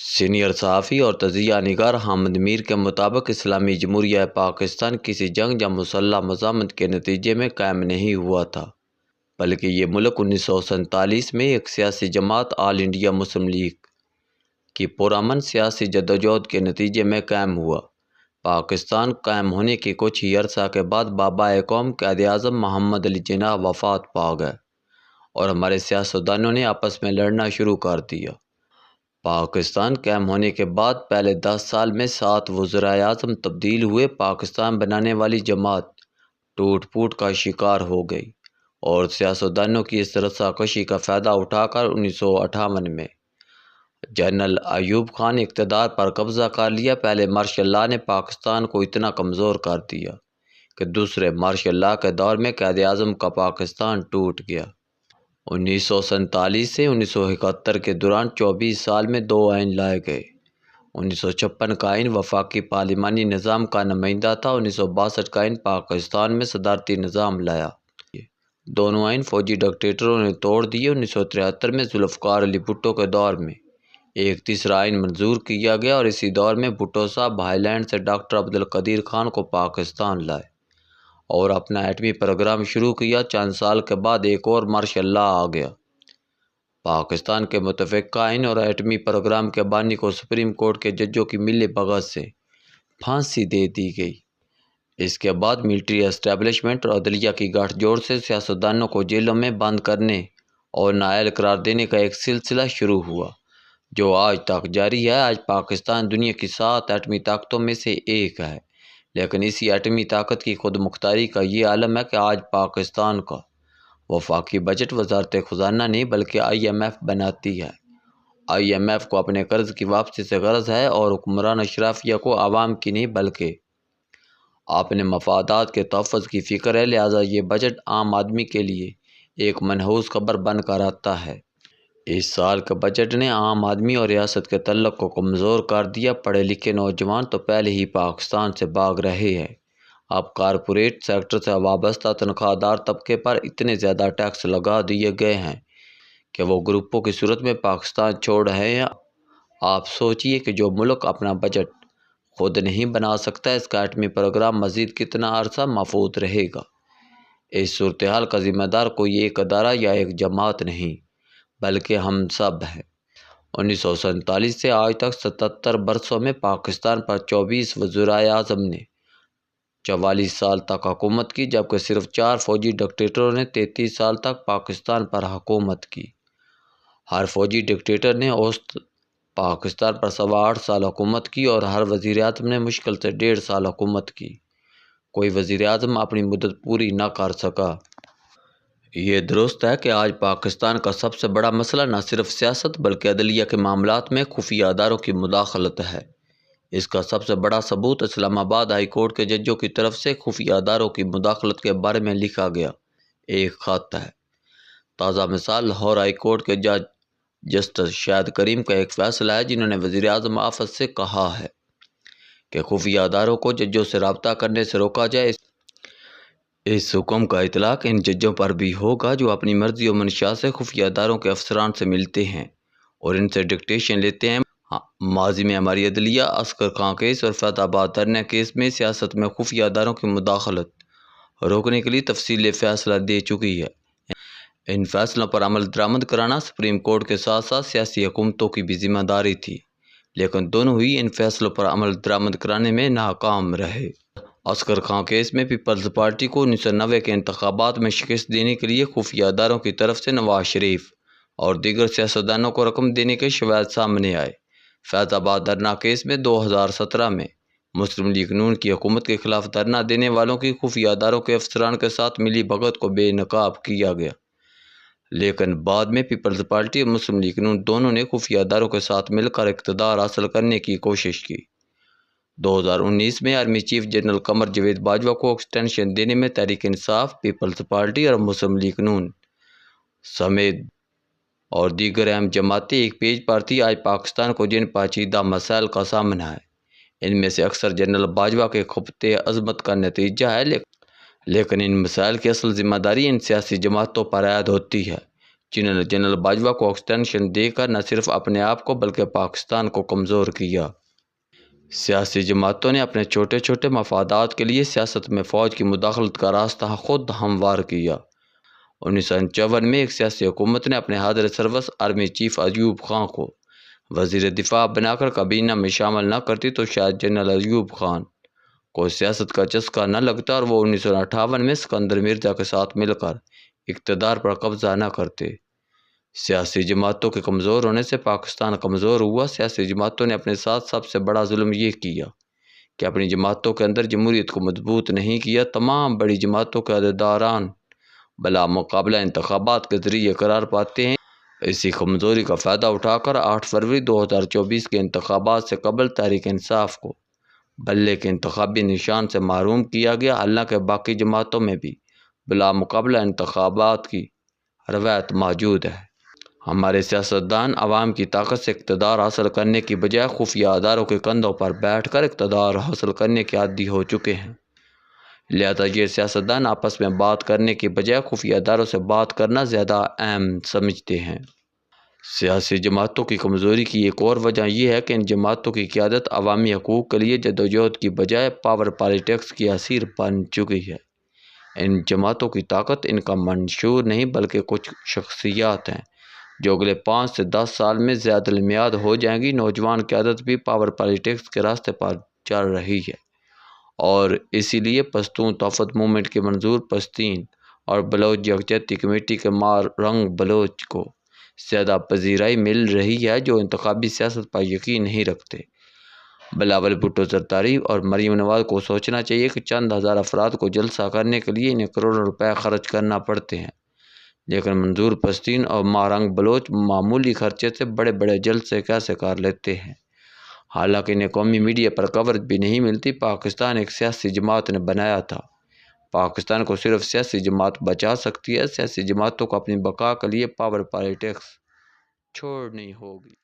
Senior صحافی اور تجزیہ نگار حامد میر کے مطابق اسلامی جمہوریہ پاکستان کسی جنگ یا مسلح مزاحمت کے نتیجے میں قائم نہیں ہوا تھا، بلکہ یہ ملک 1947 میں ایک سیاسی جماعت آل انڈیا مسلم لیگ کی پرامن سیاسی جدوجہد کے نتیجے میں قائم ہوا۔ پاکستان قائم ہونے کے کچھ ہی عرصہ کے بعد بابا قوم قائد اعظم محمد علی جناح وفات پا گئے اور ہمارے سیاستدانوں نے آپس میں لڑنا شروع کر دیا۔ پاکستان قائم ہونے کے بعد پہلے 10 سال میں 7 وزرائے اعظم تبدیل ہوئے۔ پاکستان بنانے والی جماعت ٹوٹ پھوٹ کا شکار ہو گئی اور سیاستدانوں کی اس رسا کشی کا فائدہ اٹھا کر 1958 میں جنرل ایوب خان نے اقتدار پر قبضہ کر لیا۔ پہلے مارشل لا نے پاکستان کو اتنا کمزور کر دیا کہ دوسرے مارشل لا کے دور میں قائد اعظم کا پاکستان ٹوٹ گیا۔ 1947 سے 1971 کے دوران 24 سال میں 2 آئین لائے گئے۔ 1956 کا آئین وفاقی پارلیمانی نظام کا نمائندہ تھا۔ 1962 کا آئین پاکستان میں صدارتی نظام لایا۔ دونوں آئین فوجی ڈکٹیٹروں نے توڑ دیے۔ 1973 میں ذوالفقار علی بھٹو کے دور میں ایک تیسرا آئین منظور کیا گیا اور اسی دور میں بھٹو صاحب ہائی لینڈ سے ڈاکٹر عبدالقدیر خان کو پاکستان لائے اور اپنا ایٹمی پروگرام شروع کیا۔ چند سال کے بعد ایک اور مارشل لا آ گیا۔ پاکستان کے متفقہ آئین اور ایٹمی پروگرام کے بانی کو سپریم کورٹ کے ججوں کی ملی بھگت سے پھانسی دے دی گئی۔ اس کے بعد ملٹری اسٹیبلشمنٹ اور عدلیہ کی گٹھ جوڑ سے سیاستدانوں کو جیلوں میں بند کرنے اور نااہل قرار دینے کا ایک سلسلہ شروع ہوا جو آج تک جاری ہے۔ آج پاکستان دنیا کی 7 ایٹمی طاقتوں میں سے ایک ہے، لیکن اسی ایٹمی طاقت کی خود مختاری کا یہ عالم ہے کہ آج پاکستان کا وفاقی بجٹ وزارت خزانہ نہیں بلکہ IMF بناتی ہے۔ IMF کو اپنے قرض کی واپسی سے غرض ہے اور حکمران اشرافیہ کو عوام کی نہیں بلکہ اپنے مفادات کے تحفظ کی فکر ہے، لہٰذا یہ بجٹ عام آدمی کے لیے ایک منحوس خبر بن کر آتا ہے۔ اس سال کے بجٹ نے عام آدمی اور ریاست کے تعلق کو کمزور کر دیا۔ پڑھے لکھے نوجوان تو پہلے ہی پاکستان سے بھاگ رہے ہیں۔ اب کارپوریٹ سیکٹر سے وابستہ تنخواہ دار طبقے پر اتنے زیادہ ٹیکس لگا دیے گئے ہیں کہ وہ گروپوں کی صورت میں پاکستان چھوڑ رہے ہیں۔ آپ سوچئے کہ جو ملک اپنا بجٹ خود نہیں بنا سکتا، اس کا ایٹمی پروگرام مزید کتنا عرصہ محفوظ رہے گا۔ اس صورتحال کا ذمہ دار کوئی ایک ادارہ یا ایک جماعت نہیں بلکہ ہم سب ہیں۔ 1947 سے آج تک 77 برسوں میں پاکستان پر 24 وزرائے اعظم نے 44 سال تک حکومت کی، جبکہ صرف 4 فوجی ڈکٹیٹروں نے 33 سال تک پاکستان پر حکومت کی۔ ہر فوجی ڈکٹیٹر نے اوسط پاکستان پر 8.25 سال حکومت کی اور ہر وزیر اعظم نے مشکل سے 1.5 سال حکومت کی۔ کوئی وزیر اعظم اپنی مدت پوری نہ کر سکا۔ یہ درست ہے کہ آج پاکستان کا سب سے بڑا مسئلہ نہ صرف سیاست بلکہ عدلیہ کے معاملات میں خفیہ اداروں کی مداخلت ہے۔ اس کا سب سے بڑا ثبوت اسلام آباد ہائی کورٹ کے ججوں کی طرف سے خفیہ اداروں کی مداخلت کے بارے میں لکھا گیا ایک خط ہے۔ تازہ مثال لاہور ہائی کورٹ کے جج جسٹس شاہد کریم کا ایک فیصلہ ہے، جنہوں نے وزیر اعظم آفس سے کہا ہے کہ خفیہ اداروں کو ججوں سے رابطہ کرنے سے روکا جائے۔ اس حکم کا اطلاق ان ججوں پر بھی ہوگا جو اپنی مرضی و منشا سے خفیہ اداروں کے افسران سے ملتے ہیں اور ان سے ڈکٹیشن لیتے ہیں۔ ماضی میں ہماری عدلیہ عسکر خان کیس اور فیض آباد دھرنا کیس میں سیاست میں خفیہ اداروں کی مداخلت روکنے کے لیے تفصیلی فیصلہ دے چکی ہے۔ ان فیصلوں پر عمل درآمد کرانا سپریم کورٹ کے ساتھ ساتھ سیاسی حکومتوں کی بھی ذمہ داری تھی، لیکن دونوں ہی ان فیصلوں پر عمل درآمد کرانے میں ناکام رہے۔ عسکر خان کیس میں پیپلز پارٹی کو 1990 کے انتخابات میں شکست دینے کے لیے خفیہ اداروں کی طرف سے نواز شریف اور دیگر سیاستدانوں کو رقم دینے کے شواہد سامنے آئے۔ فیض آباد دھرنا کیس میں 2017 میں مسلم لیگ نون کی حکومت کے خلاف دھرنا دینے والوں کی خفیہ اداروں کے افسران کے ساتھ ملی بھگت کو بے نقاب کیا گیا، لیکن بعد میں پیپلز پارٹی اور مسلم لیگ نون دونوں نے خفیہ اداروں کے ساتھ مل کر اقتدار حاصل کرنے کی کوشش کی۔ 2019 میں army chief general Qamar Javed Bajwa کو ایکسٹینشن دینے میں تحریک انصاف، پیپلز پارٹی اور مسلم لیگ نون سمیت اور دیگر اہم جماعتیں ایک پیج پر تھیں۔ آج پاکستان کو جن پیچیدہ مسائل کا سامنا ہے، ان میں سے اکثر جنرل باجوہ کے خبطِ عظمت کا نتیجہ ہے، لیکن ان مسائل کی اصل ذمہ داری ان سیاسی جماعتوں پر عائد ہوتی ہے جنہوں نے جنرل باجوہ کو ایکسٹینشن دے کر نہ صرف اپنے آپ کو بلکہ پاکستان کو کمزور کیا۔ سیاسی جماعتوں نے اپنے چھوٹے چھوٹے مفادات کے لیے سیاست میں فوج کی مداخلت کا راستہ خود ہموار کیا۔ 1954 میں ایک سیاسی حکومت نے اپنے حاضر service army chief Ayub Khan کو وزیر دفاع بنا کر کابینہ میں شامل نہ کرتی تو شاید جنرل ایوب خان کو سیاست کا چسکا نہ لگتا اور وہ 1958 میں سکندر مرزا کے ساتھ مل کر اقتدار پر قبضہ نہ کرتے۔ سیاسی جماعتوں کے کمزور ہونے سے پاکستان کمزور ہوا۔ سیاسی جماعتوں نے اپنے ساتھ سب سے بڑا ظلم یہ کیا کہ اپنی جماعتوں کے اندر جمہوریت کو مضبوط نہیں کیا۔ تمام بڑی جماعتوں کے عہدیداران بلا مقابلہ انتخابات کے ذریعے قرار پاتے ہیں۔ اسی کمزوری کا فائدہ اٹھا کر 8 فروری 2024 کے انتخابات سے قبل تحریک انصاف کو بلے کے انتخابی نشان سے محروم کیا گیا۔ حالانکہ باقی جماعتوں میں بھی بلا مقابلہ انتخابات کی روایت موجود ہے۔ ہمارے سیاستدان عوام کی طاقت سے اقتدار حاصل کرنے کی بجائے خفیہ اداروں کے کندھوں پر بیٹھ کر اقتدار حاصل کرنے کے عادی ہو چکے ہیں۔ لہذا یہ سیاستدان آپس میں بات کرنے کی بجائے خفیہ اداروں سے بات کرنا زیادہ اہم سمجھتے ہیں۔ سیاسی جماعتوں کی کمزوری کی ایک اور وجہ یہ ہے کہ ان جماعتوں کی قیادت عوامی حقوق کے لیے جدوجہد کی بجائے پاور پالیٹکس کی اسیر بن چکی ہے۔ ان جماعتوں کی طاقت ان کا منشور نہیں بلکہ کچھ شخصیات ہیں جو اگلے 5 سے 10 سال میں زیادہ المیعاد ہو جائیں گی۔ نوجوان قیادت بھی پاور پالیٹکس کے راستے پر چل رہی ہے اور اسی لیے پشتون تحفظ موومنٹ کے منظور پشتین اور بلوچ یکجہتی کمیٹی کے رنگ بلوچ کو زیادہ پذیرائی مل رہی ہے جو انتخابی سیاست پر یقین نہیں رکھتے۔ بلاول بھٹو زرداری اور مریم نواز کو سوچنا چاہیے کہ چند ہزار افراد کو جلسہ کرنے کے لیے انہیں کروڑوں روپے خرچ کرنا پڑتے ہیں، لیکن منظور پشتین اور رنگ بلوچ معمولی خرچے سے بڑے بڑے جلسے کیسے کر لیتے ہیں، حالانکہ انہیں قومی میڈیا پر کوریج بھی نہیں ملتی۔ پاکستان ایک سیاسی جماعت نے بنایا تھا۔ پاکستان کو صرف سیاسی جماعت بچا سکتی ہے۔ سیاسی جماعتوں کو اپنی بقا کے لیے پاور پالیٹکس چھوڑنی ہوگی۔